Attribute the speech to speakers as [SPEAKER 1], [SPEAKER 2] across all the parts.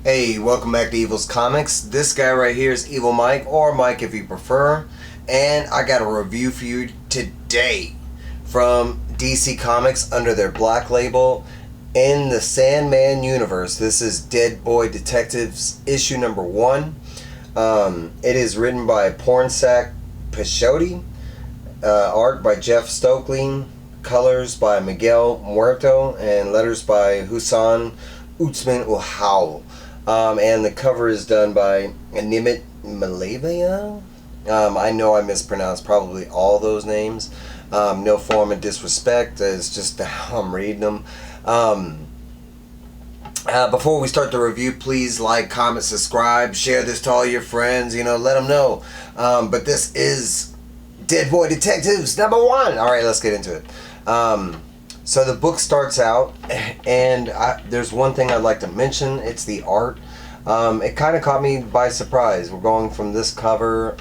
[SPEAKER 1] Hey, welcome back to Evil's Comics. This guy right here is Evil Mike, or Mike if you prefer. And I got a review for you today from DC Comics under their black label in the Sandman universe. This is Deadboy Detectives issue number 1. It is written by Pornsak, Pichetshote, art by Jeff Stokely, colors by Miguel, Muerto, and letters by Hassan, Otsmane-Elhaou. And the cover is done by Nimit, Malavia. I know I mispronounced probably all those names. No form of disrespect. It's just how I'm reading them. Before we start the review, please like, comment, subscribe, share this to all your friends. Let them know. But this is Deadboy Detectives number 1. All right, let's get into it. So the book starts out, and there's one thing I'd like to mention. It's the art. It kind of caught me by surprise. We're going from this cover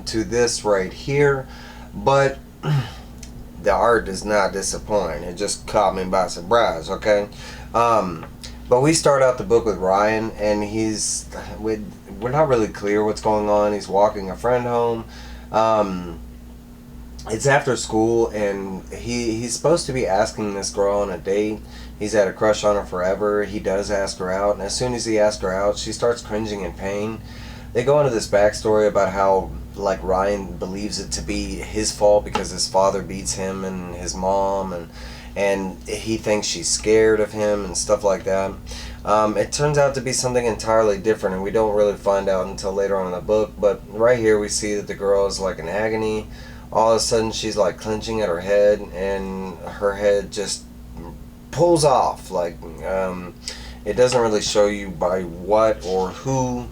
[SPEAKER 1] to this right here, but the art does not disappoint. It just caught me by surprise, okay? But we start out the book with Ryan, and we're not really clear what's going on. He's walking a friend home. It's after school, and he's supposed to be asking this girl on a date. He's had a crush on her forever. He does ask her out, and as soon as he asks her out, she starts cringing in pain. They go into this backstory about how, like, Ryan believes it to be his fault because his father beats him and his mom, and he thinks she's scared of him and stuff like that. It turns out to be something entirely different, and we don't really find out until later on in the book. But right here we see that the girl is like in agony. All of a sudden she's like clenching at her head, and her head just pulls off. Like, it doesn't really show you by what or who,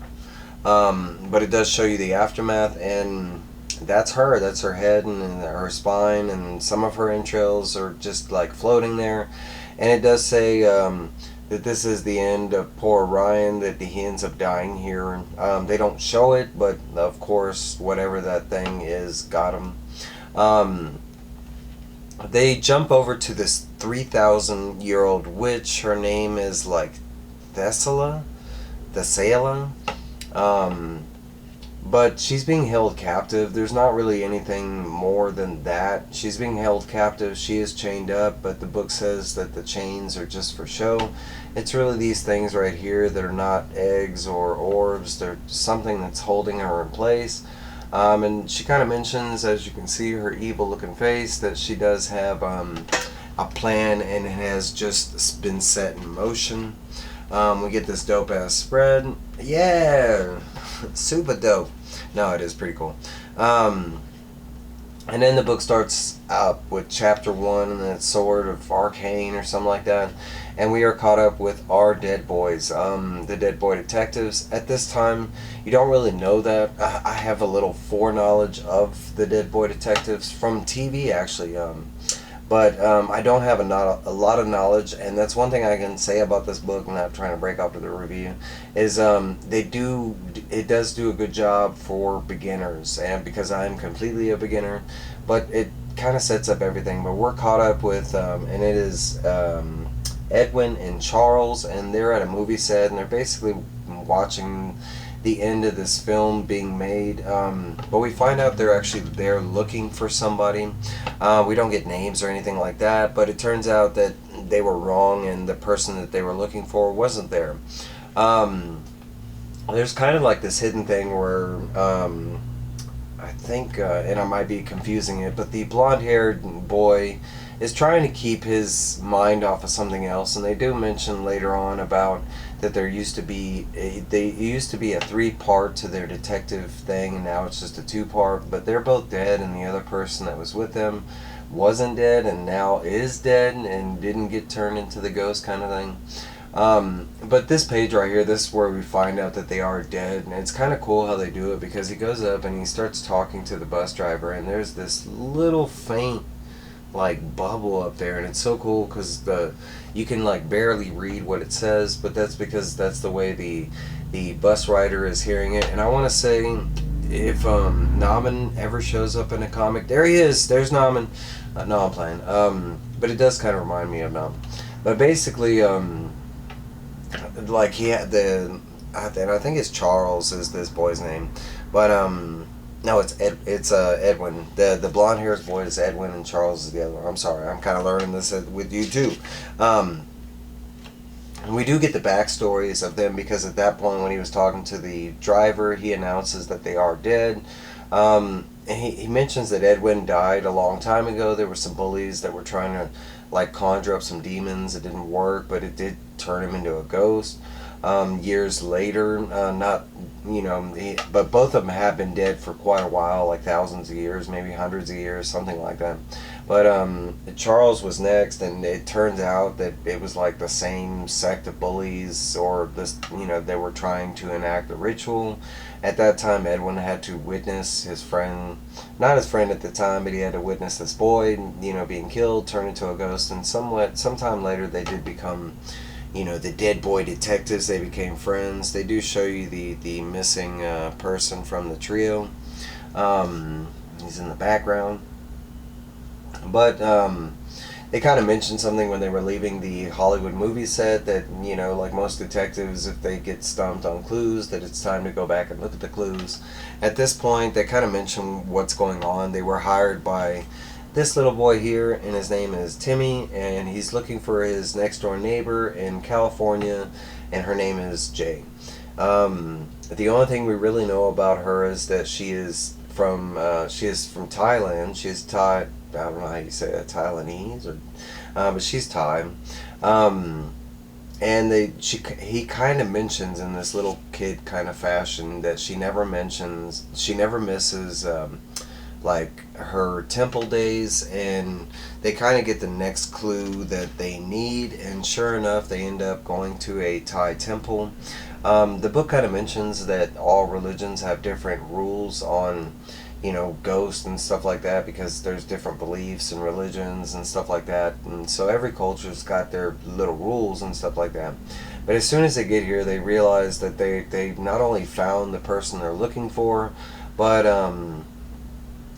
[SPEAKER 1] but it does show you the aftermath, and that's her head and her spine, and some of her entrails are just like floating there. And it does say that this is the end of poor Ryan, that he ends up dying here. They don't show it, but of course whatever that thing is got him. They jump over to this 3,000-year-old witch. Her name is like Thessala, but she's being held captive. There's not really anything more than that. She's being held captive. She is chained up, but the book says that the chains are just for show. It's really these things right here that are not eggs or orbs. They're something that's holding her in place. And she kind of mentions, as you can see, her evil looking face, that she does have a plan, and it has just been set in motion. We get this dope ass spread. Yeah, super dope. No, it is pretty cool. And then the book starts up with chapter 1, and it's Sword of Arcane or something like that. And we are caught up with our dead boys, the Deadboy Detectives. At this time, you don't really know that. I have a little foreknowledge of the Deadboy Detectives from TV, actually. But I don't have a lot of knowledge, and that's one thing I can say about this book. I'm not trying to break up to the review. Is it does do a good job for beginners, and because I'm completely a beginner, but it kind of sets up everything. But we're caught up with, and it is Edwin and Charles, and they're at a movie set, and they're basically watching the end of this film being made, but we find out they're looking for somebody. We don't get names or anything like that, but it turns out that they were wrong, and the person that they were looking for wasn't there. There's kind of like this hidden thing where I think, and I might be confusing it, but the blonde-haired boy is trying to keep his mind off of something else, and they do mention later on about that there used to be a 3-part to their detective thing, and now it's just a 2-part, but they're both dead, and the other person that was with them wasn't dead and now is dead and didn't get turned into the ghost kind of thing. But this page right here, this is where we find out that they are dead, and it's kind of cool how they do it, because he goes up and he starts talking to the bus driver, and there's this little faint like bubble up there, and it's so cool because you can like barely read what it says, but that's because that's the way the bus rider is hearing it. And I want to say, if Naman ever shows up in a comic, there he is, there's Naman. No, I'm playing, but it does kind of remind me of Naman. But basically, like he had and I think it's Charles is this boy's name, but no, it's Edwin. The blonde haired boy is Edwin, and Charles is the other one. I'm sorry, I'm kind of learning this with you too. And we do get the backstories of them because at that point when he was talking to the driver, he announces that they are dead. And he mentions that Edwin died a long time ago. There were some bullies that were trying to like conjure up some demons. It didn't work, but it did turn him into a ghost. Years later, not but both of them have been dead for quite a while, like thousands of years, maybe hundreds of years, something like that. But Charles was next, and it turns out that it was like the same sect of bullies, or this, they were trying to enact a ritual. At that time, Edwin had to witness his friend, not his friend at the time, but he had to witness this boy, being killed, turn into a ghost, and sometime later they did become, the Deadboy detectives. They became friends. They do show you the missing person from the trio. He's in the background. But they kind of mentioned something when they were leaving the Hollywood movie set that, like most detectives, if they get stumped on clues, that it's time to go back and look at the clues. At this point, they kind of mention what's going on. They were hired by this little boy here, and his name is Timmy, and he's looking for his next door neighbor in California, and her name is Jay. The only thing we really know about her is that she is from Thailand. She's Thai. I don't know how you say it, Thailandese, but she's Thai. And he kind of mentions in this little kid kind of fashion that she never misses like her temple days, and they kind of get the next clue that they need, and sure enough they end up going to a Thai temple. The book kind of mentions that all religions have different rules on ghosts and stuff like that, because there's different beliefs and religions and stuff like that, and so every culture's got their little rules and stuff like that. But as soon as they get here, they realize that they not only found the person they're looking for, but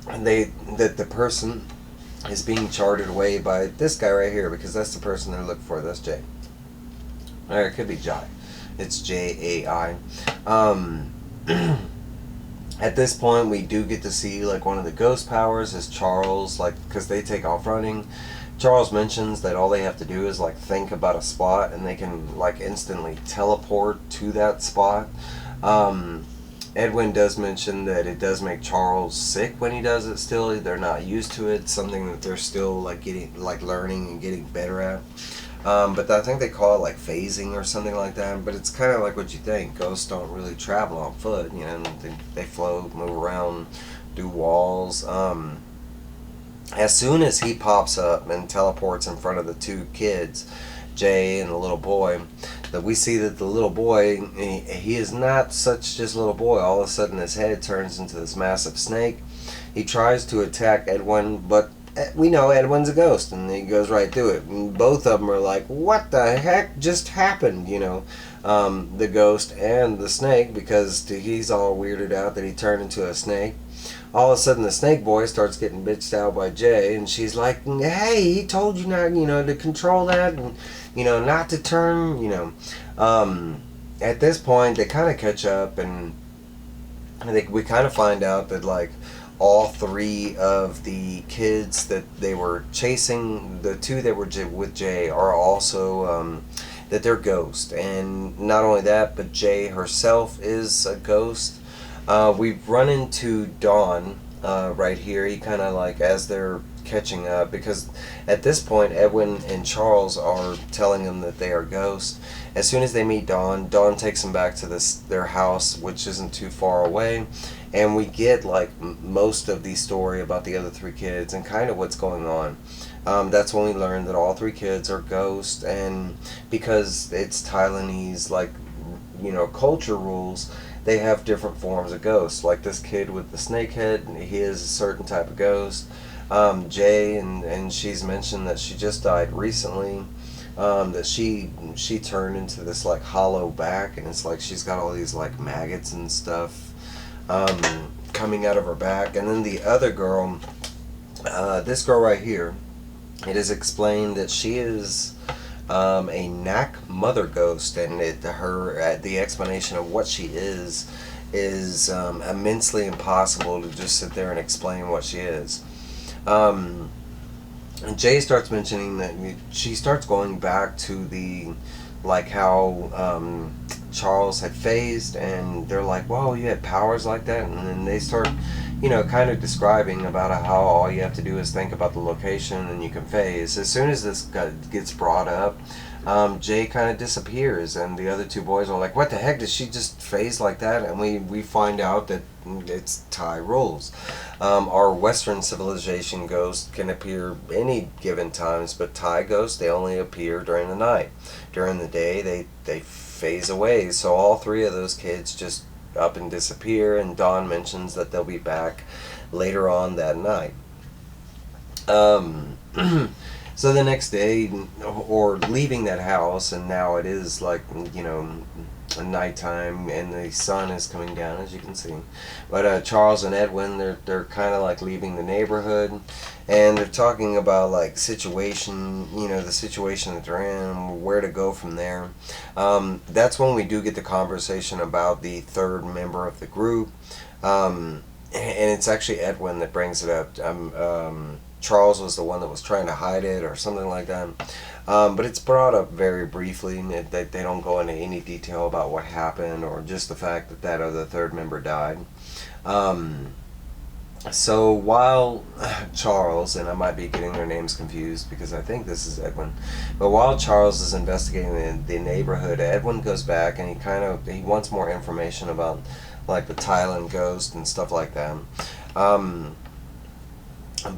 [SPEAKER 1] that the person is being charted away by this guy right here, because that's the person they're looking for. That's Jay. Or it could be Jai. It's Jai. At this point, we do get to see like one of the ghost powers is Charles, like, because they take off running. Charles mentions that all they have to do is like think about a spot, and they can like instantly teleport to that spot. Edwin does mention that it does make Charles sick when he does it. Still, they're not used to it. Something that they're still like learning and getting better at. But I think they call it like phasing or something like that. But it's kind of like what you think. Ghosts don't really travel on foot. They float, move around, do walls. As soon as he pops up and teleports in front of the two kids, Jay and the little boy, that we see that the little boy, he is not such just little boy. All of a sudden his head turns into this massive snake. He tries to attack Edwin, but we know Edwin's a ghost, and he goes right through it. And both of them are like, what the heck just happened, the ghost and the snake, because he's all weirded out that he turned into a snake. All of a sudden the snake boy starts getting bitched out by Jay, and she's like, hey, he told you not, to control that, and, not to turn, At this point, they kind of catch up, and I think we kind of find out that, like, all three of the kids that they were chasing, the two that were with Jay, are also, that they're ghosts. And not only that, but Jay herself is a ghost. We've run into Dawn right here. He kind of like, as they're catching up, because at this point Edwin and Charles are telling them that they are ghosts. As soon as they meet Dawn takes them back to their house, which isn't too far away, and we get like most of the story about the other three kids and kind of what's going on. That's when we learn that all three kids are ghosts, and because it's Thailandese, like, culture rules, they have different forms of ghosts. Like this kid with the snake head, he is a certain type of ghost. Jay, and she's mentioned that she just died recently. That she turned into this like hollow back, and it's like she's got all these like maggots and stuff coming out of her back. And then the other girl, this girl right here, it is explained that she is a knack mother ghost, and the explanation of what she is immensely impossible to just sit there and explain what she is. And Jay starts mentioning that she starts going back to the, like how Charles had phased, and they're like, "Whoa, you had powers like that," and then they start, kind of describing about how all you have to do is think about the location and you can phase. As soon as this gets brought up, Jay kind of disappears, and the other two boys are like, "What the heck? Did she just phase like that?" And we find out that it's Thai rules. Our Western civilization ghosts can appear any given times, but Thai ghosts, they only appear during the night. During the day, they phase away. So all three of those kids just up and disappear, and Dawn mentions that they'll be back later on that night. So the next day, or leaving that house, and now it is like, nighttime, and the sun is coming down, as you can see. But Charles and Edwin, they're kind of like leaving the neighborhood, and they're talking about like situation, the situation that they're in, where to go from there. That's when we do get the conversation about the third member of the group, and it's actually Edwin that brings it up. Charles was the one that was trying to hide it or something like that. But it's brought up very briefly, and they don't go into any detail about what happened or just the fact that that other third member died. So while Charles, and I might be getting their names confused because I think this is Edwin, but while Charles is investigating the neighborhood, Edwin goes back and he wants more information about like the Thailand ghost and stuff like that.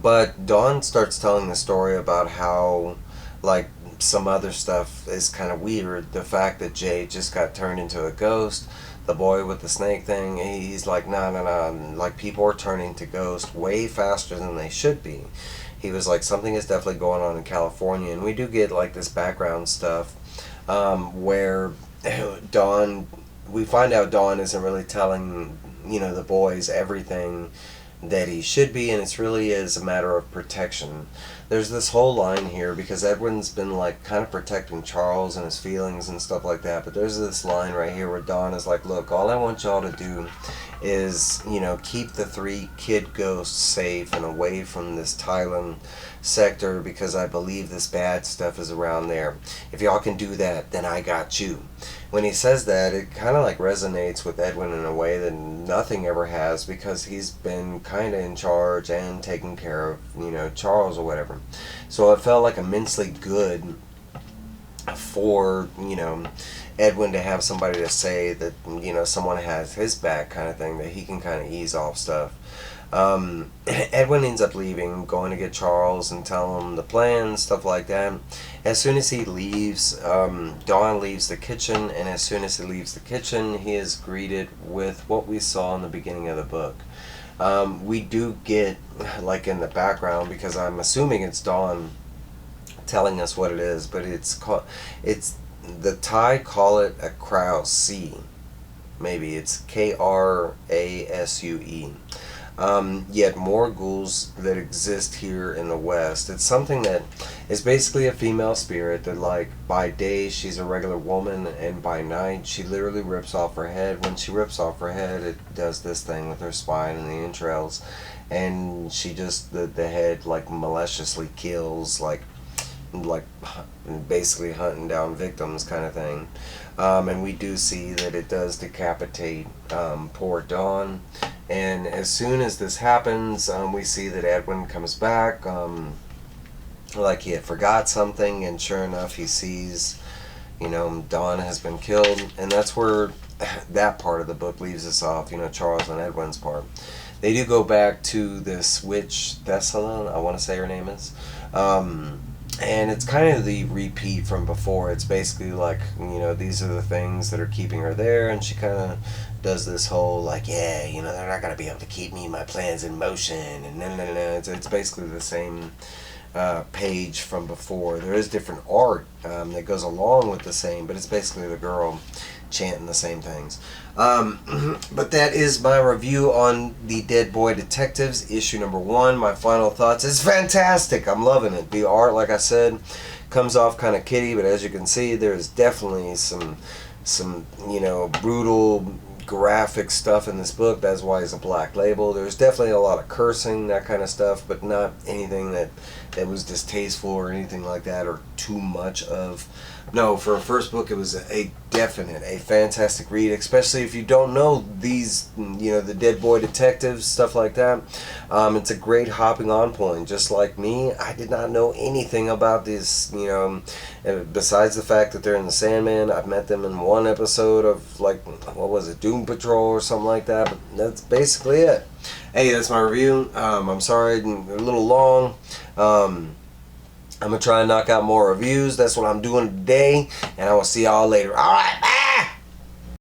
[SPEAKER 1] But Dawn starts telling the story about how, like, some other stuff is kind of weird. The fact that Jay just got turned into a ghost, the boy with the snake thing, he's like, no. Like, people are turning to ghosts way faster than they should be. He was like, something is definitely going on in California. And we do get, like, this background stuff where we find out Dawn isn't really telling, the boys everything that he should be, and it's really is a matter of protection. There's this whole line here because Edwin's been like kind of protecting Charles and his feelings and stuff like that, but there's this line right here where Dawn is like, look, all I want y'all to do is, keep the 3 kid ghosts safe and away from this Thailand sector because I believe this bad stuff is around there. If y'all can do that, then I got you. When he says that, it kind of like resonates with Edwin in a way that nothing ever has, because he's been kind of in charge and taking care of, Charles or whatever. So it felt like immensely good for, Edwin to have somebody to say that, someone has his back kind of thing, that he can kind of ease off stuff. Edwin ends up leaving, going to get Charles and tell him the plan, stuff like that. As soon as he leaves, Dawn leaves the kitchen, and as soon as he leaves the kitchen, he is greeted with what we saw in the beginning of the book. We do get, like in the background, because I'm assuming it's Dawn telling us what it is, but the Thai call it a krause. Maybe it's Krasue. Yet more ghouls that exist here in the West. It's something that is basically a female spirit that, like, by day she's a regular woman, and by night she literally rips off her head. When she rips off her head, it does this thing with her spine and the entrails, and she just, the head, like, maliciously kills, like basically hunting down victims kind of thing. And we do see that it does decapitate poor Dawn. And as soon as this happens, we see that Edwin comes back, like he had forgot something, and sure enough he sees, Dawn has been killed. And that's where that part of the book leaves us off, Charles and Edwin's part. They do go back to this witch, Thessaly, I want to say her name is. And it's kind of the repeat from before. It's basically like, these are the things that are keeping her there, and she kind of does this whole, like, yeah, they're not going to be able to keep me, my plans in motion, and no. It's basically the same page from before. There is different art that goes along with the same, but it's basically the girl chanting the same things. But that is my review on the Deadboy Detectives, issue number 1. My final thoughts. It's fantastic. I'm loving it. The art, like I said, Comes off kind of kiddie, but as you can see, there's definitely some you know, brutal graphic stuff in this book. That's why it's a black label. There's definitely a lot of cursing, that kind of stuff, but not anything that was distasteful or anything like that, or too much of. No, for a first book, it was a fantastic read, especially if you don't know these, you know, the Deadboy detectives, stuff like that. It's a great hopping on point. Just like me, I did not know anything about this, you know, besides the fact that they're in the Sandman. I've met them in one episode of, like, what was it, Doom Patrol or something like that, but that's basically it. Hey, that's my review. I'm sorry, a little long. I'm going to try and knock out more reviews. That's what I'm doing today, and I will see y'all later. All right, bye.